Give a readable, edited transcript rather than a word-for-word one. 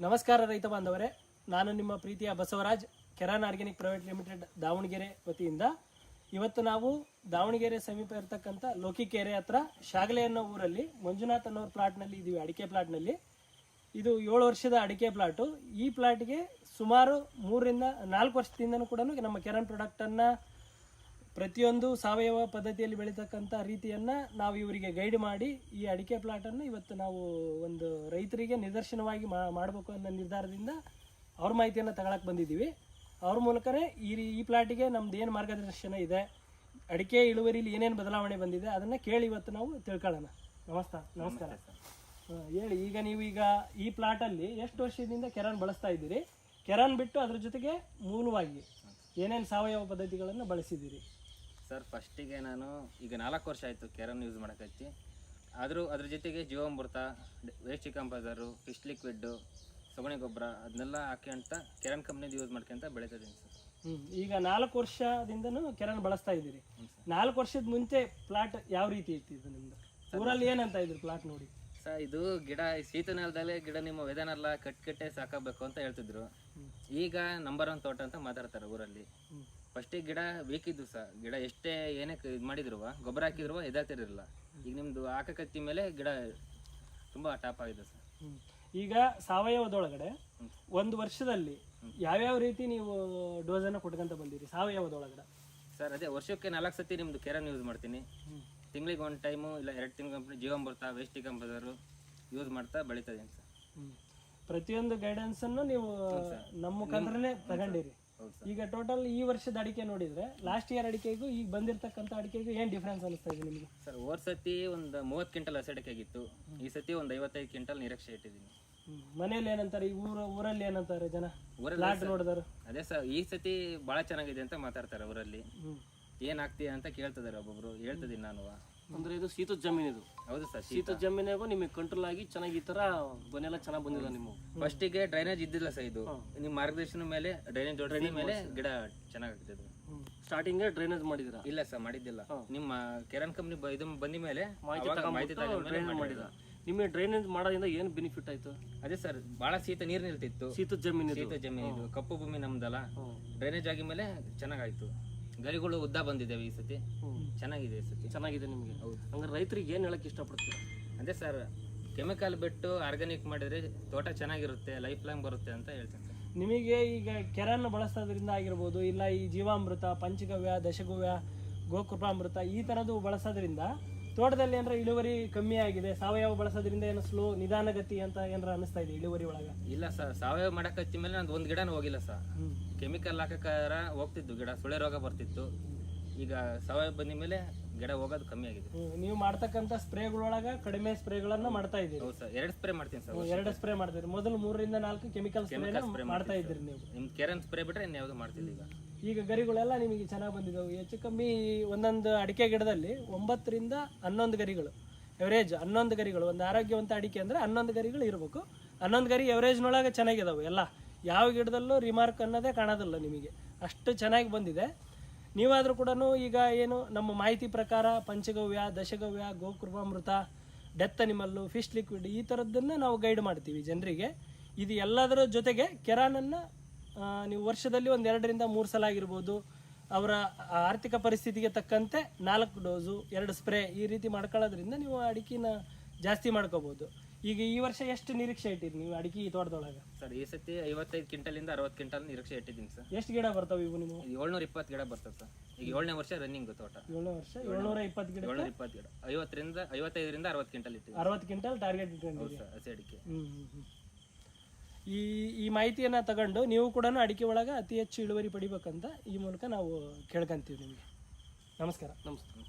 ನಮಸ್ಕಾರ ರೈತ ಬಾಂಧವರೇ, ನಾನು ನಿಮ್ಮ ಪ್ರೀತಿಯ ಬಸವರಾಜ್, ಕೆರಾನ್ ಆರ್ಗ್ಯಾನಿಕ್ ಪ್ರೈವೇಟ್ ಲಿಮಿಟೆಡ್ ದಾವಣಗೆರೆ ವತಿಯಿಂದ ಇವತ್ತು ನಾವು ದಾವಣಗೆರೆ ಸಮೀಪ ಇರತಕ್ಕಂಥ ಲೋಕಿಕೆರೆ ಹತ್ರ ಶಾಗಲೆ ಅನ್ನೋ ಊರಲ್ಲಿ ಮಂಜುನಾಥ್ ಅನ್ನೋರ ಪ್ಲಾಟ್ನಲ್ಲಿ ಇದ್ದೀವಿ. ಅಡಿಕೆ ಪ್ಲಾಟ್ನಲ್ಲಿ ಇದು 7 ವರ್ಷದ ಅಡಿಕೆ ಪ್ಲಾಟು. ಈ ಪ್ಲಾಟ್ಗೆ ಸುಮಾರು 3 ರಿಂದ 4 ವರ್ಷದಿಂದನೂ ಕೂಡ ನಮ್ಮ ಕೆರಾನ್ ಪ್ರಾಡಕ್ಟನ್ನು ಪ್ರತಿಯೊಂದು ಸಾವಯವ ಪದ್ಧತಿಯಲ್ಲಿ ಬೆಳೀತಕ್ಕಂಥ ರೀತಿಯನ್ನು ನಾವು ಇವರಿಗೆ ಗೈಡ್ ಮಾಡಿ ಈ ಅಡಿಕೆ ಪ್ಲಾಟನ್ನು ಇವತ್ತು ನಾವು ಒಂದು ರೈತರಿಗೆ ನಿದರ್ಶನವಾಗಿ ಮಾಡಬೇಕು ಅನ್ನೋ ನಿರ್ಧಾರದಿಂದ ಅವ್ರ ಮಾಹಿತಿಯನ್ನು ತಗೊಳಕ್ಕೆ ಬಂದಿದ್ದೀವಿ. ಅವ್ರ ಮೂಲಕನೇ ಈ ಪ್ಲಾಟಿಗೆ ನಮ್ದು ಏನು ಮಾರ್ಗದರ್ಶನ ಇದೆ, ಅಡಿಕೆ ಇಳುವರಿಲಿ ಏನೇನು ಬದಲಾವಣೆ ಬಂದಿದೆ ಅದನ್ನು ಕೇಳಿ ಇವತ್ತು ನಾವು ತಿಳ್ಕೊಳ್ಳೋಣ. ನಮಸ್ಕಾರ. ಹೇಳಿ, ಈಗ ಈ ಪ್ಲಾಟಲ್ಲಿ ಎಷ್ಟು ವರ್ಷದಿಂದ ಕೆರಾನ್ ಬಳಸ್ತಾ ಇದ್ದೀರಿ? ಕೆರಾನ್ ಬಿಟ್ಟು ಅದ್ರ ಜೊತೆಗೆ ಮೂಲವಾಗಿ ಏನೇನು ಸಾವಯವ ಪದ್ಧತಿಗಳನ್ನು ಬಳಸಿದ್ದೀರಿ? ಸರ್, ಫಸ್ಟಿಗೆ ನಾನು ಈಗ 4 ವರ್ಷ ಆಯಿತು ಕೆರಾನ್ ಯೂಸ್ ಮಾಡೋಕಚ್ಚಿ. ಆದರೂ ಅದ್ರ ಜೊತೆಗೆ ಜೀವಾಮೃತ, ವೇಸ್ಟ್ ಕಂಪೋಸರು, ಫಿಶ್ ಲಿಕ್ವಿಡ್ಡು, ಸಗಣಿ ಗೊಬ್ಬರ ಅದನ್ನೆಲ್ಲ ಹಾಕ್ಯಂತ ಕೆರಾನ್ ಕಂಪ್ನಿದು ಯೂಸ್ ಮಾಡ್ಕೊಂತ ಬೆಳೀತಿದ್ದೀನಿ ಸರ್. ಈಗ 4 ವರ್ಷದಿಂದನೂ ಕೆರಾನ್ ಬಳಸ್ತಾ ಇದ್ದೀರಿ. 4 ವರ್ಷದ ಮುಂಚೆ ಪ್ಲಾಟ್ ಯಾವ ರೀತಿ ಇತ್ತು ಇದು ನಿಮ್ದು? ಊರಲ್ಲಿ ಏನಂತ ಇದ್ರು ಪ್ಲಾಟ್ ನೋಡಿ? ಸರ್, ಇದು ಗಿಡ ಶೀತ ನೆಲದಲ್ಲೇ ಗಿಡ ನಿಮ್ಮ ವೇದನೆಲ್ಲ ಕಟ್ಟೆ ಸಾಕಬೇಕು ಅಂತ ಹೇಳ್ತಿದ್ರು. ಈಗ ನಂಬರ್ 1 ತೋಟ ಅಂತ ಮಾತಾಡ್ತಾರೆ ಊರಲ್ಲಿ. ಫಸ್ಟಿಗೆ ಗಿಡ ಬೇಕಿದ್ದು ಸರ್, ಗಿಡ ಎಷ್ಟೇ ಏನೇ ಇದು ಮಾಡಿದ್ರು ಗೊಬ್ಬರ ಹಾಕಿದ್ರು ಎದಾಗ್ತಿರಲಿಲ್ಲ. ಈಗ ನಿಮ್ದು ಹಾಕಕತ್ತಿ ಮೇಲೆ ಗಿಡ ತುಂಬಾ ಟಾಪ್ ಆಗಿದೆ ಸರ್. ಈಗ ಸಾವಯವದೊಳಗಡೆ 1 ವರ್ಷದಲ್ಲಿ ಯಾವ್ಯಾವ ರೀತಿ ನೀವು ಡೋಸನ್ನು ಕೊಟ್ಕೊಂತ ಬಂದಿರಿ ಸಾವಯವದೊಳಗಡೆ? ಸರ್, ಅದೇ ವರ್ಷಕ್ಕೆ 4 ಸತಿ ನಿಮ್ದು ಕೆರಾನ್ ಯೂಸ್ ಮಾಡ್ತೀನಿ. ತಿಂಗಳಿಗೆ 1 ಟೈಮು ಇಲ್ಲ 2 ತಿಂಗಳ ಕಂಪ್ನಿ ಜೀವಾಮೃತ, ವೇಸ್ಟ್ ಕಂಪೋಸರು ಯೂಸ್ ಮಾಡ್ತಾ ಬೆಳೀತಾ ಇದೀನಿ ಸರ್. ಪ್ರತಿಯೊಂದು ಗೈಡೆನ್ಸ್ ಅನ್ನು ನೀವು ನಮ್ಮ ಮುಖಾಂತರನೇ ತಗೊಂಡಿರಿ. ಈಗ ಟೋಟಲ್ ಈ ವರ್ಷದ ಅಡಿಕೆ ನೋಡಿದ್ರೆ ಲಾಸ್ಟ್ ಇಯರ್ ಅಡಿಕೆಗೂ ಈಗ ಬಂದಿರತಕ್ಕಂಥ ಅಡಿಕೆಗೂ ಏನ್ ಡಿಫ್ರೆನ್ಸ್ ಅನಿಸ್ತಾ ಇದೆ ನಿಮಗೆ? ಸರ್, ಹೋದ ಸತಿ ಒಂದು 30 ಕ್ವಿಂಟಲ್ ಹಸಿಡಿಕೆ ಆಗಿತ್ತು. ಈ ಸತಿ ಒಂದು 55 ಕ್ವಿಂಟಲ್ ನಿರೀಕ್ಷೆ ಇಟ್ಟಿದ್ದೀನಿ. ಮನೇಲಿ ಏನಂತಾರೆ, ಈ ಊರಲ್ಲಿ ಏನಂತಾರೆ ಜನ ನೋಡಿದಾರೆ? ಅದೇ ಸರ್, ಈ ಸತಿ ಬಹಳ ಚೆನ್ನಾಗಿದೆ ಅಂತ ಮಾತಾಡ್ತಾರೆ ಊರಲ್ಲಿ. ಏನ್ ಆಗ್ತೀಯ ಅಂತ ಕೇಳ್ತಿದಾರೆ ಒಬ್ಬೊಬ್ರು. ಹೇಳ್ತಿದ್ದೀನಿ ನಾನು. ಅಂದ್ರೆ ಇದು ಶೀತದ ಜಮೀನು ಇದು. ಹೌದು ಸರ್, ಶೀತದ ಜಮೀನಾಗೂ ನಿಮಗೆ ಕಂಟ್ರೋಲ್ ಆಗಿ ಚೆನ್ನಾಗಿ ಈ ತರ ಬನ್ನೆಲ್ಲ ಚೆನ್ನಾಗಿ ಬಂದಿಲ್ಲ. ನಿಮ್ಮ ಫಸ್ಟಿಗೆ ಡ್ರೈನೇಜ್ ಇದ್ದಿಲ್ಲ ಸರ್. ಇದು ನಿಮ್ಮ ಮಾರ್ಗದರ್ಶನ ಮೇಲೆ ಡ್ರೈನೇಜ್ ಜೋಡಿಸಿದ ಮೇಲೆ ಗಿಡ ಚೆನ್ನಾಗಾಗ್ತದೆ. Starting drainage ಮಾಡಿದಿರಾ? ಇಲ್ಲ ಸರ್, ಮಾಡಿದ್ದಿಲ್ಲ. ನಿಮ್ಮ ಕೆರಾನ್ ಕಂಪ್ನಿ ಇದು ಬಂದ ಮೇಲೆ ಮಾಹಿತಿ ಮಾಡಿದ. ನಿಮಗೆ ಡ್ರೈನೇಜ್ ಮಾಡೋದ್ರಿಂದ ಏನು ಬೆನಿಫಿಟ್ ಆಯ್ತು? ಅದೇ ಸರ್, ಬಹಳ ನೀರು ನಿಲ್ತಿತ್ತು. ಶೀತದ ಜಮೀನು ಇದು ಕಪ್ಪು ಭೂಮಿ ನಮ್ದಲ್ಲ. ಡ್ರೈನೇಜ್ ಆಗಿ ಮೇಲೆ ಚೆನ್ನಾಗಾಯ್ತು. ಗರಿಗಳು ಉದ್ದ ಬಂದಿದ್ದೇವೆ ಈ ಸತಿ. ಚೆನ್ನಾಗಿದೆ ಈ ಸತಿ. ಚೆನ್ನಾಗಿದೆ ನಿಮಗೆ. ಹಂಗಾರೆ ರೈತರಿಗೆ ಏನು ಹೇಳಕ್ ಇಷ್ಟಪಡ್ತೀರಾ? ಅದೇ ಸರ್, ಕೆಮಿಕಲ್ ಬಿಟ್ಟು ಆರ್ಗ್ಯಾನಿಕ್ ಮಾಡಿದ್ರೆ ತೋಟ ಚೆನ್ನಾಗಿರುತ್ತೆ, ಲೈಫ್ ಲಾಂಗ್ ಬರುತ್ತೆ ಅಂತ ಹೇಳ್ತೇನೆ. ನಿಮಗೆ ಈಗ ಕೆರಾನ್ ಬಳಸೋದ್ರಿಂದ ಆಗಿರ್ಬೋದು, ಇಲ್ಲ ಈ ಜೀವಾಮೃತ, ಪಂಚಗವ್ಯ, ದಶಗವ್ಯ, ಗೋಕೃಪಾಮೃತ ಈ ಥರದ್ದು ಬಳಸೋದ್ರಿಂದ ತೋಟದಲ್ಲಿ ಏನಾರ ಇಳುವರಿ ಕಮ್ಮಿ ಆಗಿದೆ? ಸಾವಯವ ಬಳಸೋದ್ರಿಂದ ಏನು ಸ್ಲೋ ನಿಧಾನಗತಿ ಅಂತ ಏನಾರ ಅನಿಸ್ತಾ ಇದೆ ಇಳುವರಿ ಒಳಗೆ? ಇಲ್ಲ ಸರ್, ಸಾವಯವ ಮಾಡಕ್ ಹಚ್ಚಿ ಮೇಲೆ ನಂದು 1 ಗಿಡನೂ ಹೋಗಿಲ್ಲ ಸರ್. ಕೆಮಿಕಲ್ ಹಾಕಕ್ಕಾರ ಹೋಗ್ತಿದ್ದು ಗಿಡ, ಸುಳೆ ರೋಗ ಬರ್ತಿತ್ತು. ಈಗ ಸಾವಯವ ಬಂದ ಮೇಲೆ ಗಿಡ ಹೋಗೋದು ಕಮ್ಮಿ ಆಗಿದೆ. ನೀವು ಮಾಡ್ತಕ್ಕಂಥ ಸ್ಪ್ರೇಗಳೊಳಗ ಕಡಿಮೆ ಸ್ಪ್ರೇಗಳನ್ನ ಮಾಡ್ತಾ ಇದ್ದೀರಿ? ಹೌದು ಸರ್, 2 ಸ್ಪ್ರೇ ಮಾಡ್ತೀನಿ ಸರ್. 2 ಸ್ಪ್ರೇ ಮಾಡ್ತೀರಿ. ಮೊದಲು 3 ರಿಂದ 4 ಕೆಮಿಕಲ್ ಸ್ಪ್ರೇ ಮಾಡ್ತಾ ಇದ್ದೀರಿ ನೀವು. ನಿಮ್ ಕೆರಾನ್ ಸ್ಪ್ರೇ ಬಿಟ್ರೆ ಇನ್ಯಾವುದು ಮಾಡ್ತಿಲ್ಲ. ಈಗ ಗರಿಗಳೆಲ್ಲ ನಿಮಗೆ ಚೆನ್ನಾಗಿ ಬಂದಿದ್ದಾವೆ. ಹೆಚ್ಚು ಕಮ್ಮಿ ಒಂದೊಂದು ಅಡಿಕೆ ಗಿಡದಲ್ಲಿ 9 ರಿಂದ 11 ಗರಿಗಳು, ಎವರೇಜ್ 11 ಗರಿಗಳು. ಒಂದು ಆರೋಗ್ಯವಂತ ಅಡಿಕೆ ಅಂದರೆ 11 ಗರಿಗಳು ಇರಬೇಕು. 11 ಗರಿ ಎವರೇಜ್ನೊಳಗೆ ಚೆನ್ನಾಗಿದಾವೆ ಎಲ್ಲ. ಯಾವ ಗಿಡದಲ್ಲೂ ರಿಮಾರ್ಕ್ ಅನ್ನೋದೇ ಕಾಣೋದಿಲ್ಲ ನಿಮಗೆ, ಅಷ್ಟು ಚೆನ್ನಾಗಿ ಬಂದಿದೆ. ನೀವಾದರೂ ಕೂಡ ಈಗ ಏನು ನಮ್ಮ ಮಾಹಿತಿ ಪ್ರಕಾರ ಪಂಚಗವ್ಯ, ದಶಗವ್ಯ, ಗೋಕೃಪಾಮೃತ, ಡೆತ್ ಅನಿಮಲ್ಲು, ಫಿಶ್ ಲಿಕ್ವಿಡ್ ಈ ಥರದ್ದನ್ನು ನಾವು ಗೈಡ್ ಮಾಡ್ತೀವಿ ಜನರಿಗೆ. ಇದು ಎಲ್ಲದರ ಜೊತೆಗೆ ಕೆರಾನನ್ನು ನೀವು ವರ್ಷದಲ್ಲಿ 1 ರಿಂದ 3 ಸಲ ಆಗಿರ್ಬೋದು, ಅವರ ಆರ್ಥಿಕ ಪರಿಸ್ಥಿತಿಗೆ ತಕ್ಕಂತೆ 4 ಡೋಸು, 2 ಸ್ಪ್ರೇ ಈ ರೀತಿ ಮಾಡ್ಕೊಳ್ಳೋದ್ರಿಂದ ನೀವು ಅಡಿಕೆನ ಜಾಸ್ತಿ ಮಾಡ್ಕೋಬೋದು. ಈಗ ಈ ವರ್ಷ ಎಷ್ಟು ನಿರೀಕ್ಷೆ ಇಟ್ಟಿರಿ ನೀವು ಅಡಿಕೆ ಈ ತೋಟದೊಳಗೆ? ಸರ್, ಈ ಸತಿ 55 ಕ್ವಿಂಟಲಿಂದ 60 ಕ್ವಿಂಟಲ್ ನಿರೀಕ್ಷೆ ಇಟ್ಟಿದ್ದೀನಿ ಸರ್. ಎಷ್ಟು ಗಿಡ ಬರ್ತಾವೆ ಇವು ನೀವು? 720 ಗಿಡ ಬರ್ತದೆ ಸರ್. ಈಗ 7ನೇ ವರ್ಷ ರನ್ನಿಂಗ್ ತೋಟ. 7ನೇ ವರ್ಷ 720 ಗಿಡ. 720 ಗಿಡ 55 ರಿಂದ 60 ಕ್ವಿಂಟಲ್ ಇಟ್ಟಿದ್ದೀನಿ. 60 ಕ್ವಿಂಟಲ್ ಟಾರ್ಗೆಟ್ ಇಟ್ಕೊಂಡಿದ್ದೀರಿ ಹಸಿ ಅಡಿಕೆ. ಈ ಮಾಹಿತಿಯನ್ನು ತಗೊಂಡು ನೀವು ಕೂಡ ಅಡಿಕೆ ಒಳಗೆ ಅತಿ ಹೆಚ್ಚು ಇಳುವರಿ ಪಡಿಬೇಕಂತ ಈ ಮೂಲಕ ನಾವು ಕೇಳ್ಕೊಂತೀವಿ ನಿಮಗೆ. ನಮಸ್ಕಾರ. ನಮಸ್ಕಾರ.